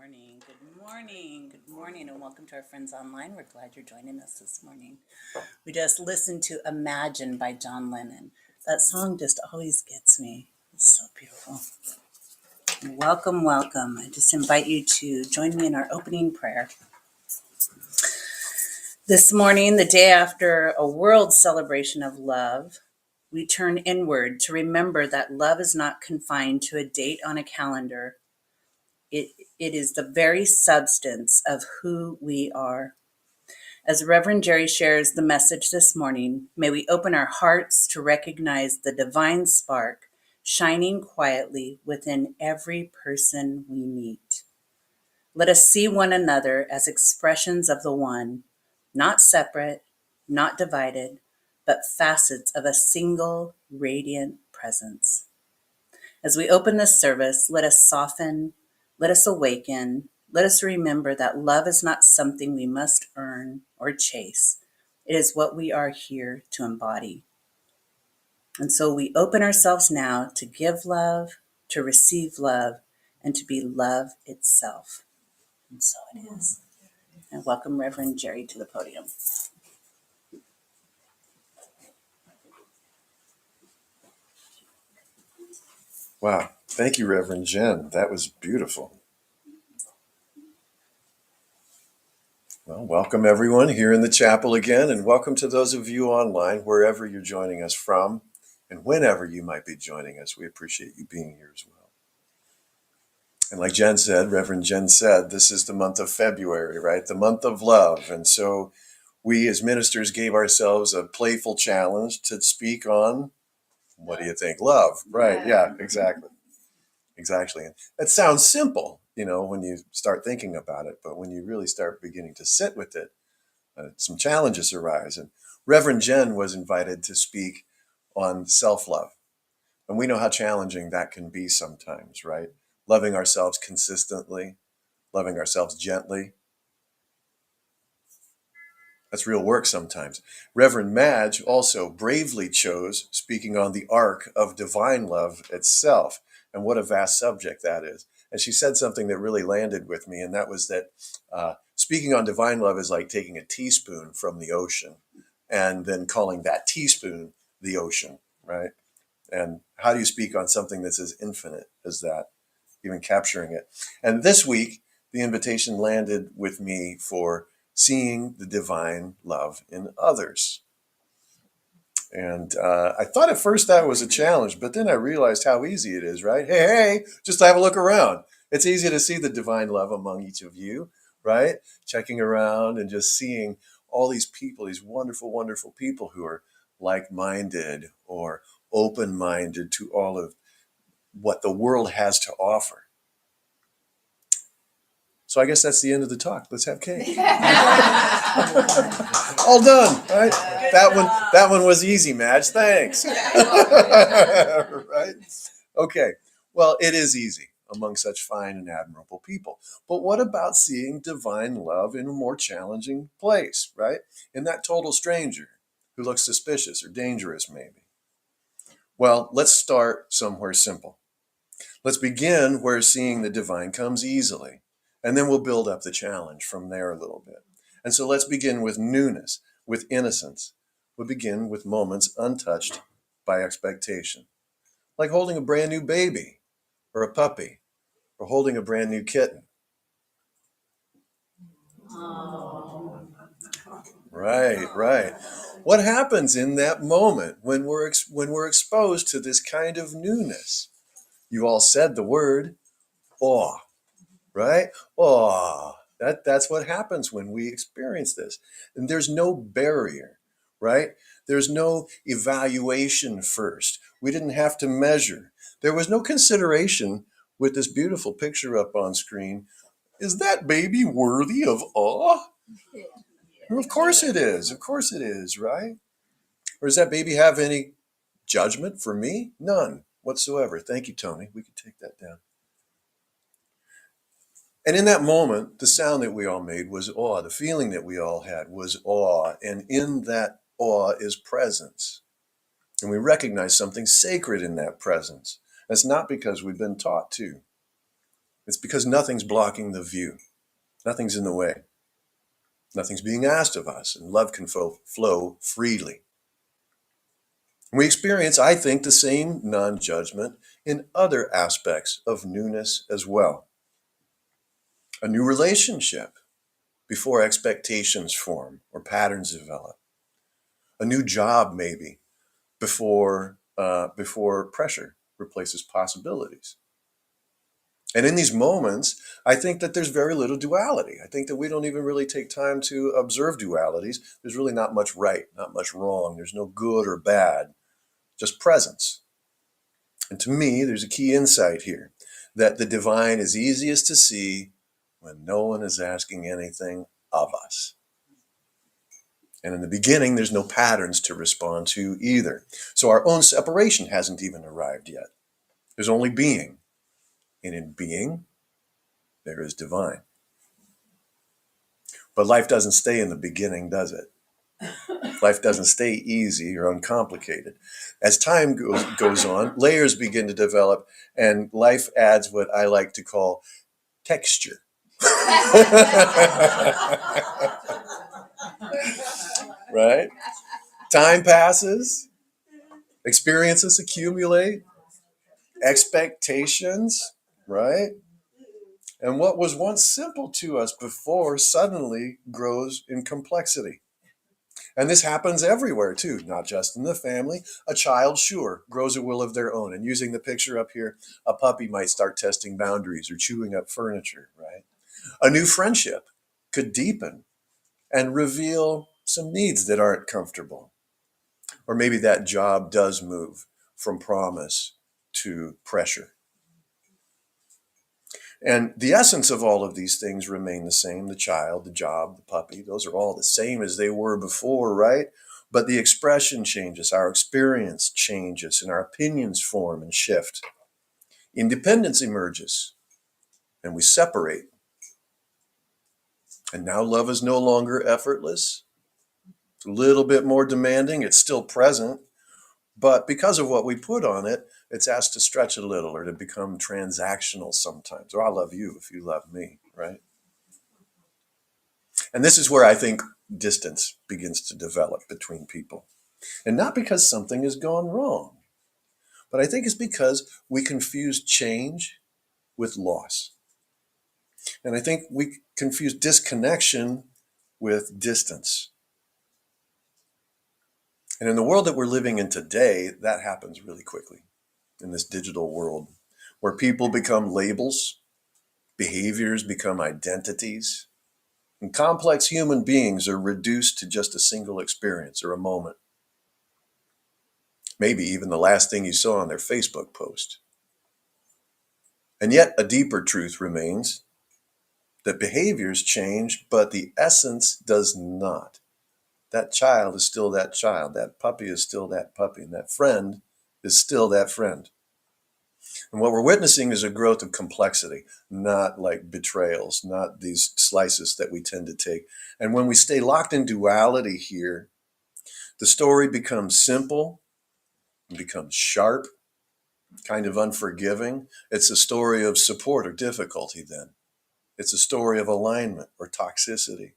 Good morning, and welcome to our friends online. We're glad you're joining us this morning. We just listened to Imagine by John Lennon. That song just always gets me. It's so beautiful. Welcome, welcome. I just invite you to join me in our opening prayer. This morning, the day after a world celebration of love, we turn inward to remember that love is not confined to a date on a calendar. It is the very substance of who we are. As Rev Jerry shares the message this morning, may we open our hearts to recognize the divine spark shining quietly within every person we meet. Let us see one another as expressions of the one, not separate, not divided, but facets of a single radiant presence. As we open this service, let us soften, let us awaken, let us remember that love is not something we must earn or chase. It is what we are here to embody. And so we open ourselves now to give love, to receive love, and to be love itself. And so it is. And welcome Reverend Jerry to the podium. Wow. Thank you, Reverend Jen. That was beautiful. Well, welcome everyone here in the chapel again, and welcome to those of you online, wherever you're joining us from, and whenever you might be joining us. We appreciate you being here as well. And like Jen said, Reverend Jen said, this is the month of February, right? The month of love. And so we as ministers gave ourselves a playful challenge to speak on, what do you think? Love, right? Yeah, exactly. Exactly. And that sounds simple, when you start thinking about it, but when you really start beginning to sit with it, some challenges arise. And Reverend Jen was invited to speak on self-love. And we know how challenging that can be sometimes, right? Loving ourselves consistently, loving ourselves gently. That's real work sometimes. Reverend Madge also bravely chose speaking on the arc of divine love itself. And what a vast subject that is. And she said something that really landed with me, and that was that speaking on divine love is like taking a teaspoon from the ocean and then calling that teaspoon the ocean, right? And how do you speak on something that's as infinite as that, even capturing it? And this week, the invitation landed with me for seeing the divine love in others. And I thought at first that was a challenge, but then I realized how easy it is, right? Hey, just have a look around. It's easy to see the divine love among each of you, right? Checking around and just seeing all these people, these wonderful, wonderful people who are like-minded or open-minded to all of what the world has to offer. So I guess that's the end of the talk. Let's have cake. All done, right? That one was easy, Madge. Thanks. Right? Okay. Well, it is easy among such fine and admirable people. But what about seeing divine love in a more challenging place, right? In that total stranger who looks suspicious or dangerous, maybe. Well, let's start somewhere simple. Let's begin where seeing the divine comes easily, and then we'll build up the challenge from there a little bit. And so let's begin with newness, with innocence. We'll begin with moments untouched by expectation, like holding a brand new baby or a puppy or holding a brand new kitten. Right. What happens in that moment when we're exposed to this kind of newness? You all said the word awe. Right? Oh, that's what happens when we experience this. And there's no barrier, right? There's no evaluation first. We didn't have to measure. There was no consideration with this beautiful picture up on screen. Is that baby worthy of awe? Well, of course it is. Of course it is, right? Or does that baby have any judgment for me? None whatsoever. Thank you, Tony. We could take that down. And in that moment, the sound that we all made was awe. The feeling that we all had was awe. And in that awe is presence. And we recognize something sacred in that presence. That's not because we've been taught to. It's because nothing's blocking the view. Nothing's in the way. Nothing's being asked of us, and love can flow freely. We experience, I think, the same non-judgment in other aspects of newness as well. A new relationship before expectations form or patterns develop. A new job, maybe, before pressure replaces possibilities. And in these moments, I think that there's very little duality. I think that we don't even really take time to observe dualities. There's really not much right, not much wrong. There's no good or bad, just presence. And to me, there's a key insight here that the divine is easiest to see when no one is asking anything of us. And in the beginning, there's no patterns to respond to either. So our own separation hasn't even arrived yet. There's only being. And in being, there is divine. But life doesn't stay in the beginning, does it? Life doesn't stay easy or uncomplicated. As time goes on, layers begin to develop, and life adds what I like to call texture. Right? Time passes, experiences accumulate, expectations, right? And what was once simple to us before suddenly grows in complexity. And this happens everywhere too, not just in the family. A child, sure, grows a will of their own. And using the picture up here, a puppy might start testing boundaries or chewing up furniture, right? A new friendship could deepen and reveal some needs that aren't comfortable. Or maybe that job does move from promise to pressure. And the essence of all of these things remain the same. The child, the job, the puppy, those are all the same as they were before, right? But the expression changes, our experience changes, and our opinions form and shift. Independence emerges, and we separate. And now love is no longer effortless. It's a little bit more demanding. It's still present. But because of what we put on it, it's asked to stretch a little or to become transactional sometimes. Or I love you if you love me, right? And this is where I think distance begins to develop between people. And not because something has gone wrong, but I think it's because we confuse change with loss. And I think we confuse disconnection with distance. And in the world that we're living in today, that happens really quickly in this digital world where people become labels, behaviors become identities, and complex human beings are reduced to just a single experience or a moment. Maybe even the last thing you saw on their Facebook post. And yet a deeper truth remains that behaviors change, but the essence does not. That child is still that child. That puppy is still that puppy. And that friend is still that friend. And what we're witnessing is a growth of complexity, not like betrayals, not these slices that we tend to take. And when we stay locked in duality here, the story becomes simple, becomes sharp, kind of unforgiving. It's a story of support or difficulty then. It's a story of alignment or toxicity.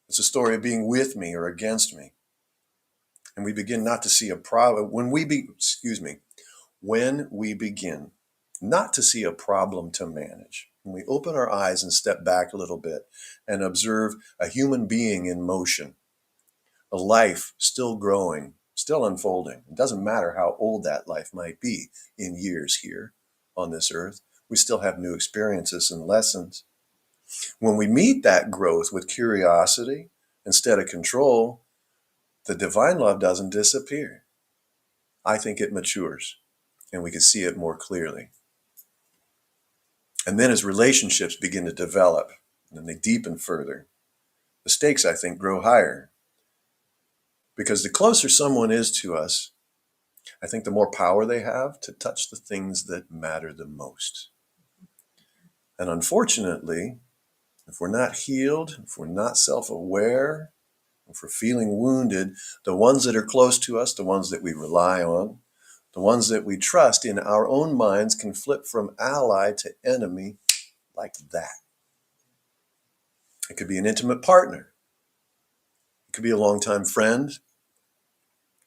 It's a story of being with me or against me. And we begin not to see a problem. When we begin not to see a problem to manage, when we open our eyes and step back a little bit and observe a human being in motion, a life still growing, still unfolding. It doesn't matter how old that life might be in years here on this earth. We still have new experiences and lessons. When we meet that growth with curiosity instead of control, the divine love doesn't disappear. I think it matures and we can see it more clearly. And then as relationships begin to develop and they deepen further, the stakes, I think, grow higher. Because the closer someone is to us, I think the more power they have to touch the things that matter the most. And unfortunately, if we're not healed, if we're not self-aware, if we're feeling wounded, the ones that are close to us, the ones that we rely on, the ones that we trust in our own minds can flip from ally to enemy like that. It could be an intimate partner. It could be a longtime friend.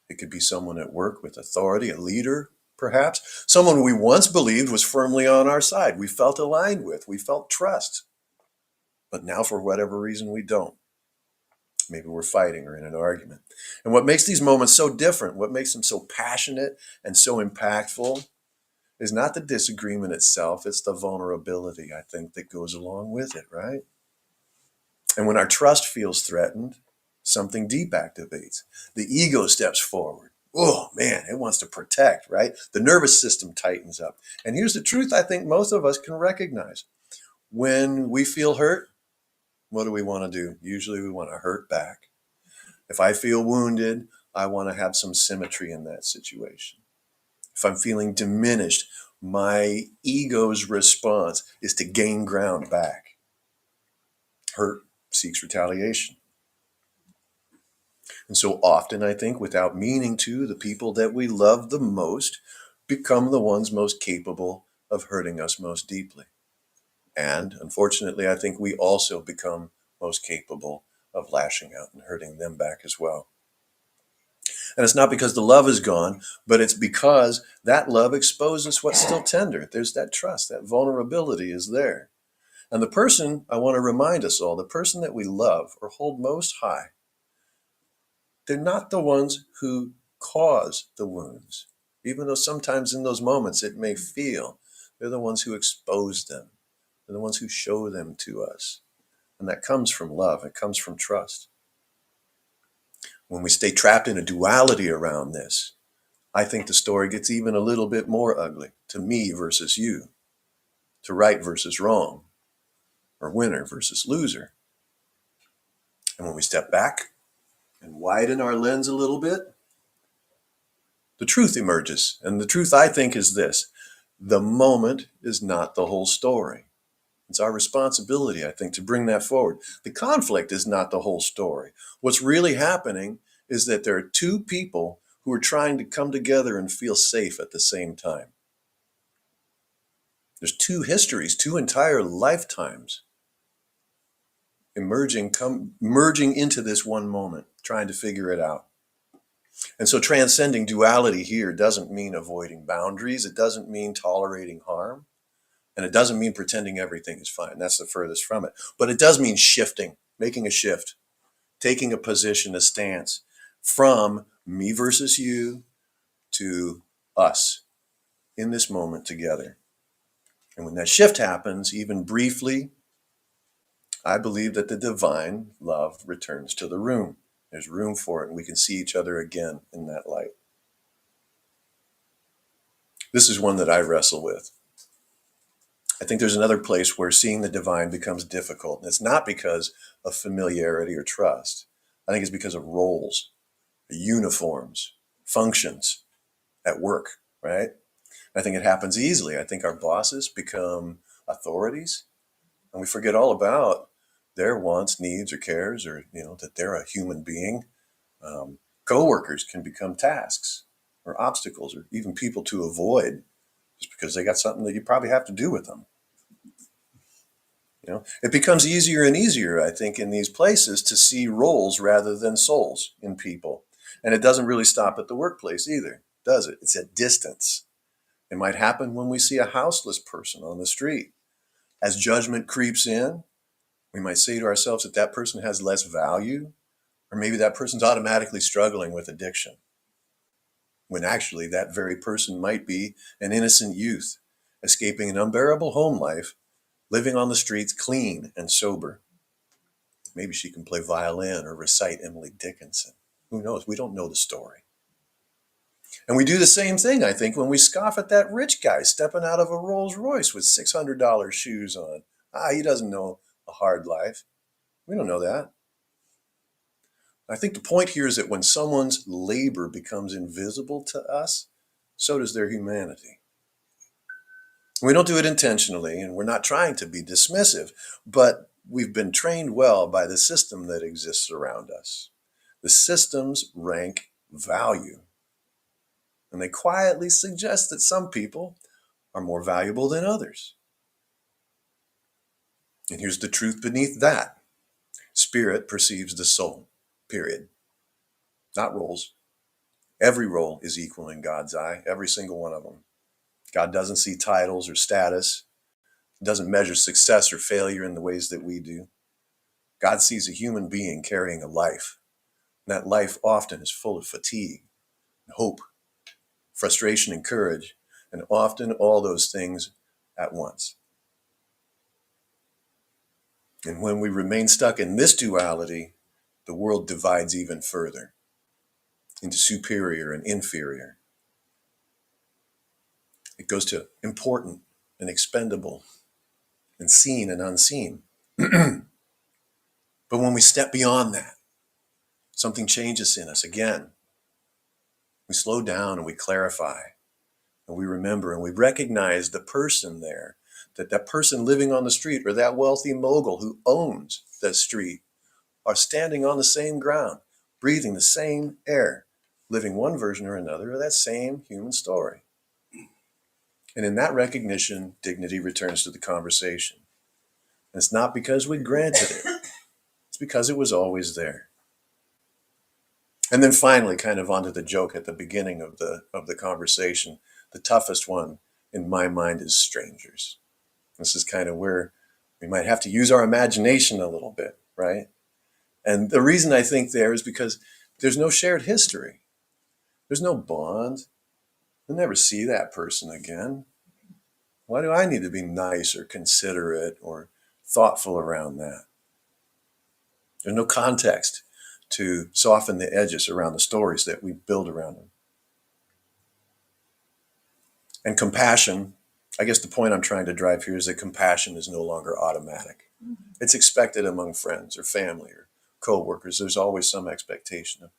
It could be someone at work with authority, a leader, perhaps. Someone we once believed was firmly on our side. We felt aligned with. We felt trust. But now, for whatever reason, we don't. Maybe we're fighting or in an argument. And what makes these moments so different, what makes them so passionate and so impactful, is not the disagreement itself. It's the vulnerability, I think, that goes along with it, right? And when our trust feels threatened, something deep activates. The ego steps forward. Oh, man, it wants to protect, right? The nervous system tightens up. And here's the truth I think most of us can recognize. When we feel hurt, what do we want to do? Usually we want to hurt back. If I feel wounded, I want to have some symmetry in that situation. If I'm feeling diminished, my ego's response is to gain ground back. Hurt seeks retaliation. And so often, I think, without meaning to, the people that we love the most become the ones most capable of hurting us most deeply. And unfortunately, I think we also become most capable of lashing out and hurting them back as well. And it's not because the love is gone, but it's because that love exposes what's still tender. There's that trust, that vulnerability is there. And the person, I want to remind us all, the person that we love or hold most high, they're not the ones who cause the wounds, even though sometimes in those moments it may feel. They're the ones who expose them. They're the ones who show them to us. And that comes from love. It comes from trust. When we stay trapped in a duality around this, I think the story gets even a little bit more ugly. To me versus you. To right versus wrong. Or winner versus loser. And when we step back and widen our lens a little bit, the truth emerges. And the truth, I think, is this. The moment is not the whole story. It's our responsibility, I think, to bring that forward. The conflict is not the whole story. What's really happening is that there are two people who are trying to come together and feel safe at the same time. There's two histories, two entire lifetimes merging into this one moment, trying to figure it out. And so transcending duality here doesn't mean avoiding boundaries. It doesn't mean tolerating harm. And it doesn't mean pretending everything is fine. That's the furthest from it. But it does mean shifting, making a shift, taking a position, a stance from me versus you to us in this moment together. And when that shift happens, even briefly, I believe that the divine love returns to the room. There's room for it, and we can see each other again in that light. This is one that I wrestle with. I think there's another place where seeing the divine becomes difficult. And it's not because of familiarity or trust. I think it's because of roles, uniforms, functions at work, right? I think it happens easily. I think our bosses become authorities, and we forget all about their wants, needs, or cares, or that they're a human being. Coworkers can become tasks or obstacles or even people to avoid just because they got something that you probably have to do with them. It becomes easier and easier, I think, in these places to see roles rather than souls in people. And it doesn't really stop at the workplace either, does it? It's at distance. It might happen when we see a houseless person on the street. As judgment creeps in, we might say to ourselves that that person has less value, or maybe that person's automatically struggling with addiction, when actually that very person might be an innocent youth escaping an unbearable home life, living on the streets clean and sober. Maybe she can play violin or recite Emily Dickinson. Who knows? We don't know the story. And we do the same thing, I think, when we scoff at that rich guy stepping out of a Rolls Royce with $600 shoes on. He doesn't know a hard life. We don't know that. I think the point here is that when someone's labor becomes invisible to us, so does their humanity. We don't do it intentionally, and we're not trying to be dismissive, but we've been trained well by the system that exists around us. The systems rank value, and they quietly suggest that some people are more valuable than others. And here's the truth beneath that. Spirit perceives the soul, period. Not roles. Every role is equal in God's eye, every single one of them. God doesn't see titles or status, doesn't measure success or failure in the ways that we do. God sees a human being carrying a life. And that life often is full of fatigue, hope, frustration, and courage, and often all those things at once. And when we remain stuck in this duality, the world divides even further into superior and inferior. It goes to important and expendable and seen and unseen. But when we step beyond that, something changes in us again. We slow down and we clarify and we remember and we recognize the person there, that person living on the street or that wealthy mogul who owns the street are standing on the same ground, breathing the same air, living one version or another of that same human story. And in that recognition, dignity returns to the conversation. And it's not because we granted it, it's because it was always there. And then finally, kind of onto the joke at the beginning of the conversation, the toughest one in my mind is strangers. This is kind of where we might have to use our imagination a little bit, right? And the reason I think there is because there's no shared history. There's no bond. You'll never see that person again. Why do I need to be nice or considerate or thoughtful around that? There's no context to soften the edges around the stories that we build around them. And compassion, I guess the point I'm trying to drive here is that compassion is no longer automatic. It's expected among friends or family or co-workers. There's always some expectation of,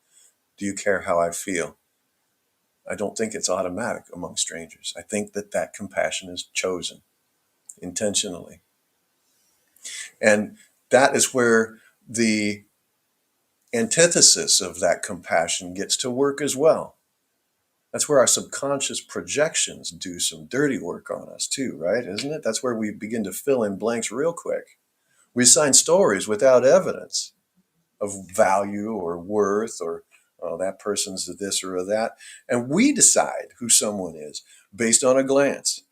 do you care how I feel? I don't think it's automatic among strangers. I think that compassion is chosen intentionally. And that is where the antithesis of that compassion gets to work as well. That's where our subconscious projections do some dirty work on us too, right? Isn't it? That's where we begin to fill in blanks real quick. We assign stories without evidence of value or worth or, oh, that person's this or that. And we decide who someone is based on a glance,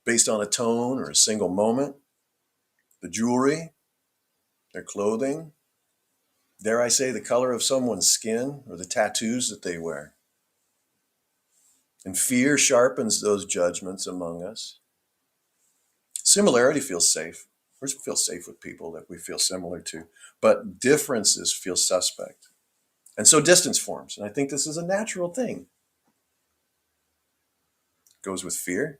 based on a tone or a single moment, the jewelry, their clothing, dare I say, the color of someone's skin or the tattoos that they wear. And fear sharpens those judgments among us. Similarity feels safe. We feel safe with people that we feel similar to, but differences feel suspect. And so distance forms. And I think this is a natural thing. It goes with fear.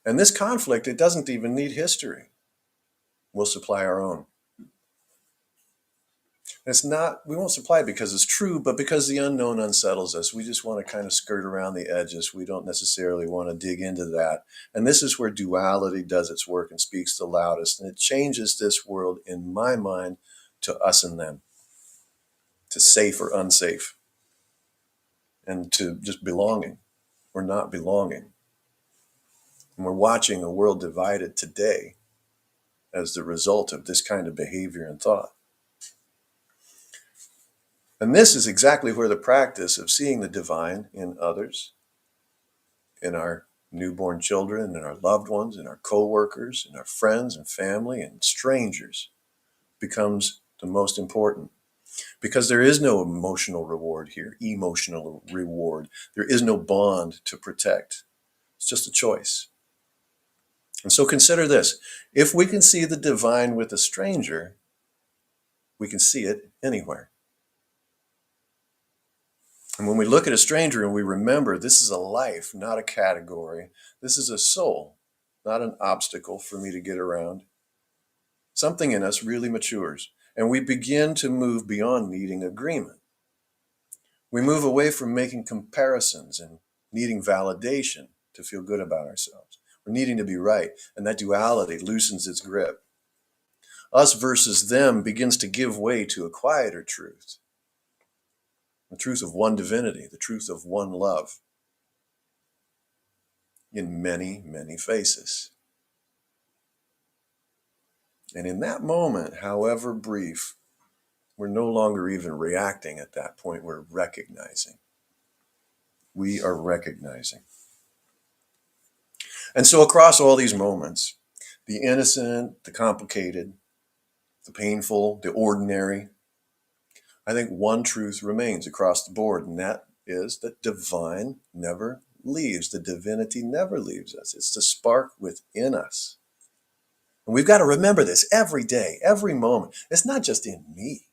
And this conflict, it doesn't even need history. We'll supply our own. It's not, we won't supply it because it's true, but because the unknown unsettles us. We just want to kind of skirt around the edges. We don't necessarily want to dig into that. And this is where duality does its work and speaks the loudest. And it changes this world, in my mind, to us and them, to safe or unsafe, and to just belonging or not belonging. And we're watching a world divided today as the result of this kind of behavior and thought. And this is exactly where the practice of seeing the divine in others, in our newborn children, in our loved ones, in our co-workers, in our friends and family and strangers becomes the most important. Because there is no emotional reward here, emotional reward. There is no bond to protect. It's just a choice. And so consider this. If we can see the divine with a stranger, we can see it anywhere. And when we look at a stranger and we remember this is a life, not a category, this is a soul, not an obstacle for me to get around, something in us really matures and we begin to move beyond needing agreement. We move away from making comparisons and needing validation to feel good about ourselves. We're needing to be right, and that duality loosens its grip. Us versus them begins to give way to a quieter truth. The truth of one divinity, the truth of one love in many, many faces. And in that moment, however brief, we're no longer even reacting at that point. We're recognizing. We are recognizing. And so across all these moments, the innocent, the complicated, the painful, the ordinary, I think one truth remains across the board, and that is that divine never leaves. The divinity never leaves us. It's the spark within us. And we've got to remember this every day, every moment. It's not just in me.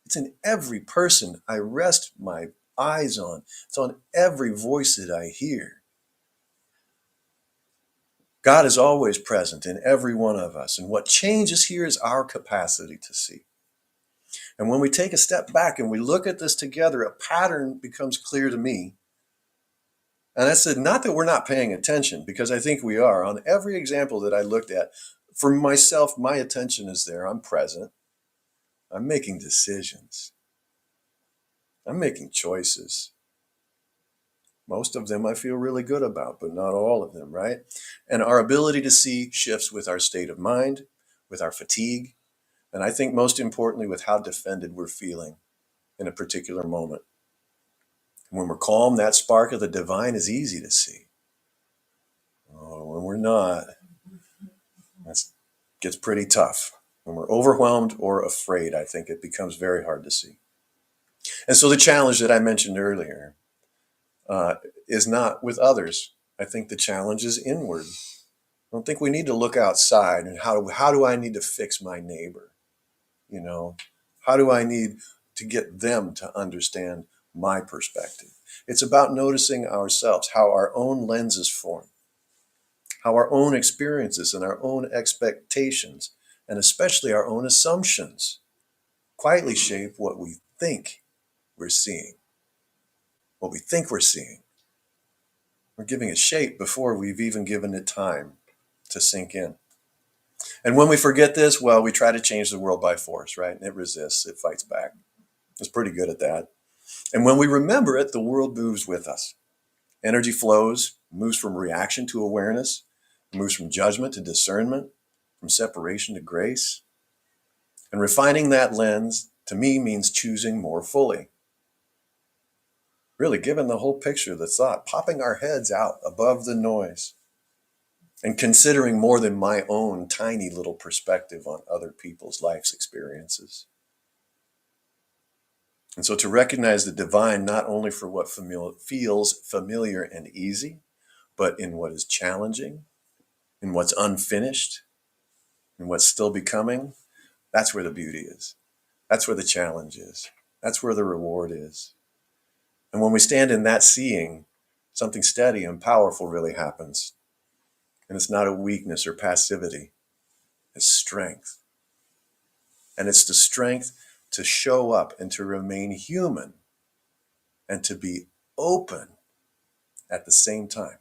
It's in every person I rest my eyes on. It's on every voice that I hear. God is always present in every one of us. And what changes here is our capacity to see. And when we take a step back and we look at this together, a pattern becomes clear to me. And I said, not that we're not paying attention, because I think we are. On every example that I looked at, for myself, my attention is there. I'm present. I'm making decisions. I'm making choices. Most of them I feel really good about, but not all of them, right? And our ability to see shifts with our state of mind, with our fatigue, and I think most importantly, with how defended we're feeling in a particular moment. When we're calm, that spark of the divine is easy to see. Oh, when we're not, that gets pretty tough. When we're overwhelmed or afraid, I think it becomes very hard to see. And so the challenge that I mentioned earlier is not with others. I think the challenge is inward. I don't think we need to look outside and how do I need to fix my neighbor? You know, how do I need to get them to understand my perspective? It's about noticing ourselves, how our own lenses form, how our own experiences and our own expectations, and especially our own assumptions, quietly shape what we think we're seeing. What we think we're seeing. We're giving it shape before we've even given it time to sink in. And when we forget this, well, we try to change the world by force, right? And it resists, it fights back. It's pretty good at that. And when we remember it, the world moves with us. Energy flows, moves from reaction to awareness, moves from judgment to discernment, from separation to grace. And refining that lens, to me, means choosing more fully. Really giving the whole picture, the thought, popping our heads out above the noise and considering more than my own tiny little perspective on other people's life's experiences. And so to recognize the divine not only for what feels familiar and easy, but in what is challenging, in what's unfinished, in what's still becoming, that's where the beauty is. That's where the challenge is. That's where the reward is. And when we stand in that seeing, something steady and powerful really happens. And it's not a weakness or passivity, it's strength. And it's the strength to show up and to remain human and to be open at the same time.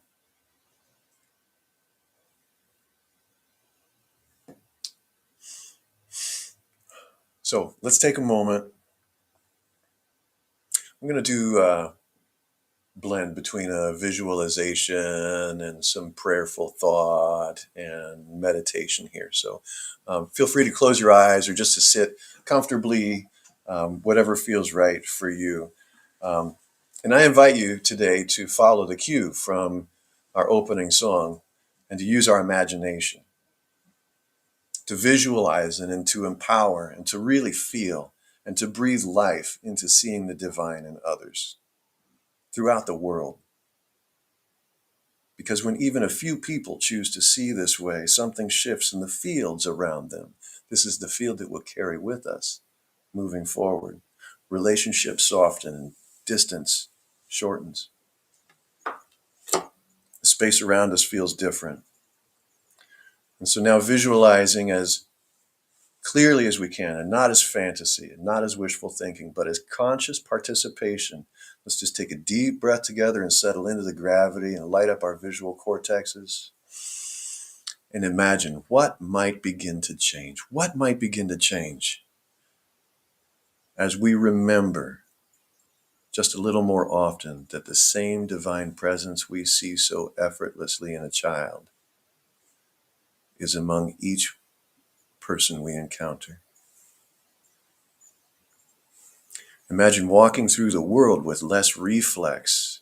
So let's take a moment. I'm going to do a blend between a visualization and some prayerful thought and meditation here. So feel free to close your eyes or just to sit comfortably, whatever feels right for you. And I invite you today to follow the cue from our opening song and to use our imagination, to visualize and to empower and to really feel and to breathe life into seeing the divine in others throughout the world. Because when even a few people choose to see this way, something shifts in the fields around them. This is the field that will carry with us moving forward. Relationships soften and distance shortens. The space around us feels different. And so now visualizing as clearly as we can, and not as fantasy, and not as wishful thinking, but as conscious participation. Let's just take a deep breath together and settle into the gravity and light up our visual cortexes. And imagine what might begin to change. What might begin to change as we remember just a little more often that the same divine presence we see so effortlessly in a child is among each person we encounter. Imagine walking through the world with less reflex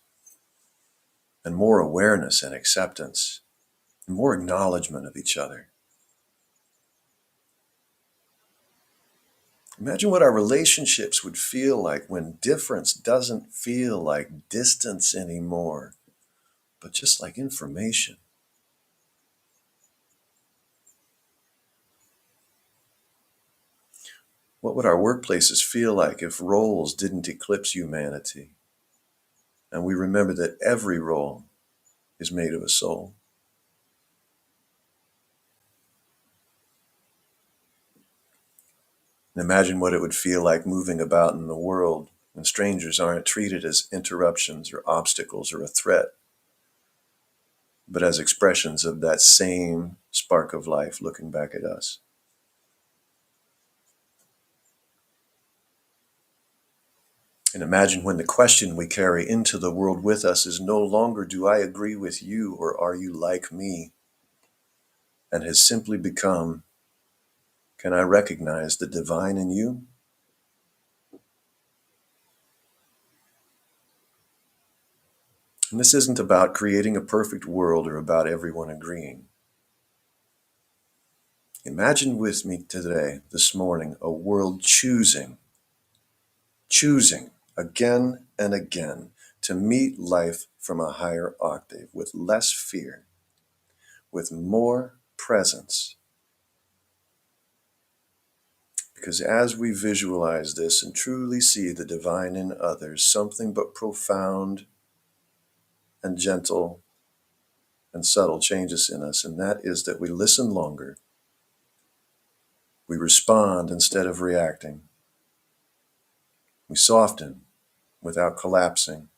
and more awareness and acceptance and more acknowledgement of each other. Imagine what our relationships would feel like when difference doesn't feel like distance anymore, but just like information. What would our workplaces feel like if roles didn't eclipse humanity? And we remember that every role is made of a soul. And imagine what it would feel like moving about in the world when strangers aren't treated as interruptions or obstacles or a threat, but as expressions of that same spark of life looking back at us. And imagine when the question we carry into the world with us is no longer, do I agree with you or are you like me? And has simply become, can I recognize the divine in you? And this isn't about creating a perfect world or about everyone agreeing. Imagine with me today, this morning, a world choosing again and again to meet life from a higher octave with less fear, with more presence. Because as we visualize this and truly see the divine in others, something but profound and gentle and subtle changes in us, and that is that we listen longer, we respond instead of reacting, we soften without collapsing,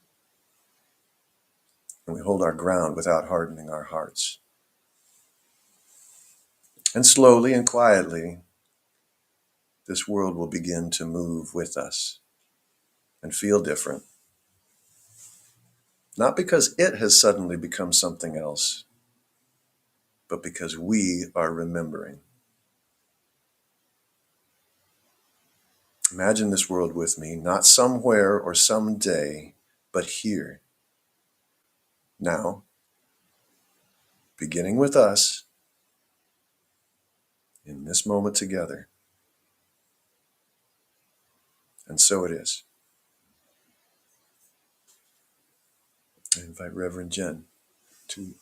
and we hold our ground without hardening our hearts. And slowly and quietly, this world will begin to move with us and feel different. Not because it has suddenly become something else, but because we are remembering. Imagine this world with me, not somewhere or someday, but here, now, beginning with us, in this moment together. And so it is. I invite Reverend Jen to,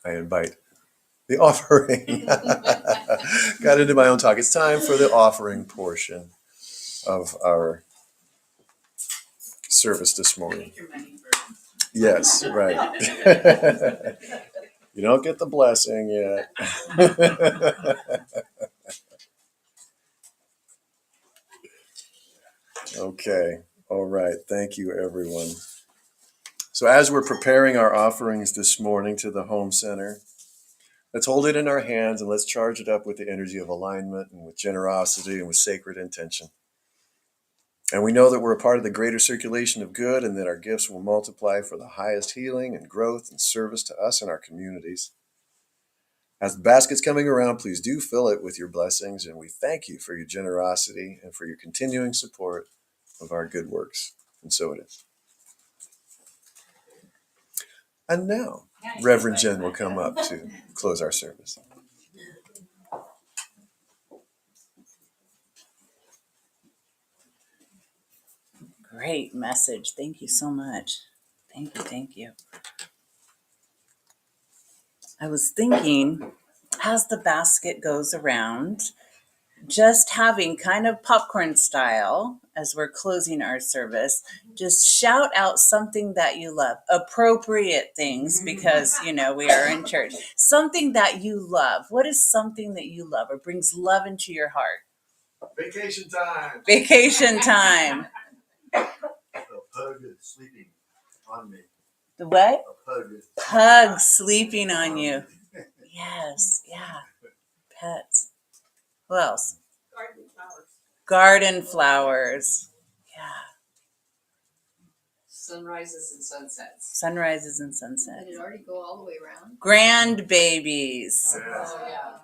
I invite the offering. Got into my own talk. It's time for the offering portion of our service this morning. Yes, right. You don't get the blessing yet. Okay. All right. Thank you, everyone. So as we're preparing our offerings this morning to the home center, let's hold it in our hands and let's charge it up with the energy of alignment and with generosity and with sacred intention. And we know that we're a part of the greater circulation of good and that our gifts will multiply for the highest healing and growth and service to us and our communities. As the basket's coming around, please do fill it with your blessings, and we thank you for your generosity and for your continuing support of our good works. And so it is. And now, Reverend Jen will come up to close our service. Great message. Thank you so much. Thank you. Thank you. I was thinking, as the basket goes around, just having kind of popcorn style as we're closing our service, just shout out something that you love, appropriate things, because, we are in church. Something that you love. What is something that you love or brings love into your heart? Vacation time. Vacation time. A pug is sleeping on me. The what? A pug is Pug sleeping on you. Yes, yeah. Pets. Who else? Garden flowers. Garden flowers. Yeah. Sunrises and sunsets. Sunrises and sunsets. Did it already go all the way around? Grandbabies. Oh, yeah.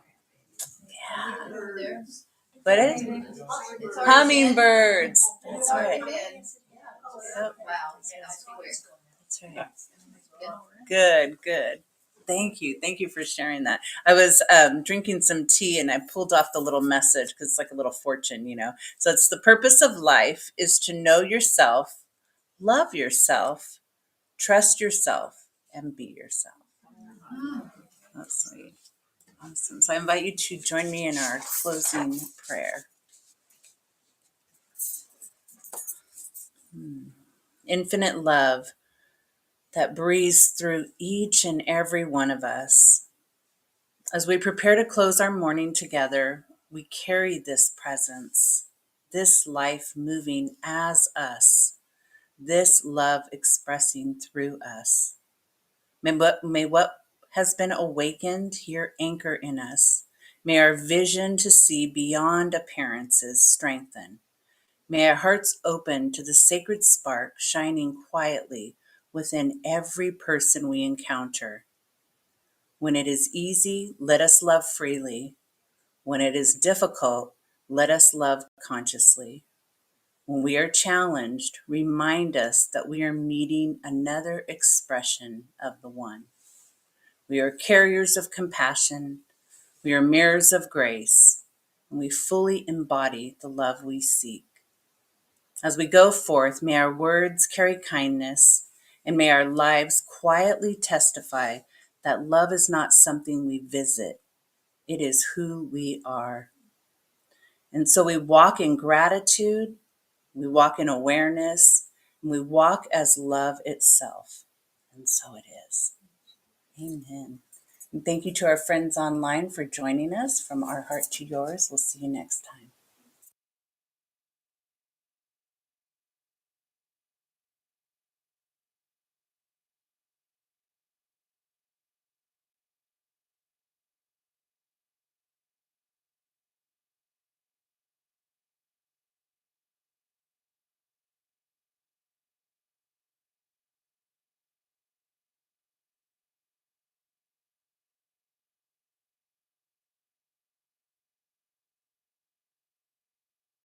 Yeah. There's But it it's already hummingbirds. been- That's it's already right. been- Yep. Wow, that's quick. That's right. Good. Thank you for sharing that. I was drinking some tea and I pulled off the little message because it's like a little fortune, you know. So it's the purpose of life is to know yourself, love yourself, trust yourself, and be yourself. That's sweet. Awesome. So I invite you to join me in our closing prayer. Infinite love that breathes through each and every one of us. As we prepare to close our morning together, we carry this presence, this life moving as us, this love expressing through us. May what has been awakened here anchor in us. May our vision to see beyond appearances strengthen. May our hearts open to the sacred spark shining quietly within every person we encounter. When it is easy, let us love freely. When it is difficult, let us love consciously. When we are challenged, remind us that we are meeting another expression of the One. We are carriers of compassion. We are mirrors of grace. And we fully embody the love we seek. As we go forth, may our words carry kindness, and may our lives quietly testify that love is not something we visit, it is who we are. And so we walk in gratitude, we walk in awareness, and we walk as love itself. And so it is. Amen. And thank you to our friends online for joining us. From our heart to yours. We'll see you next time.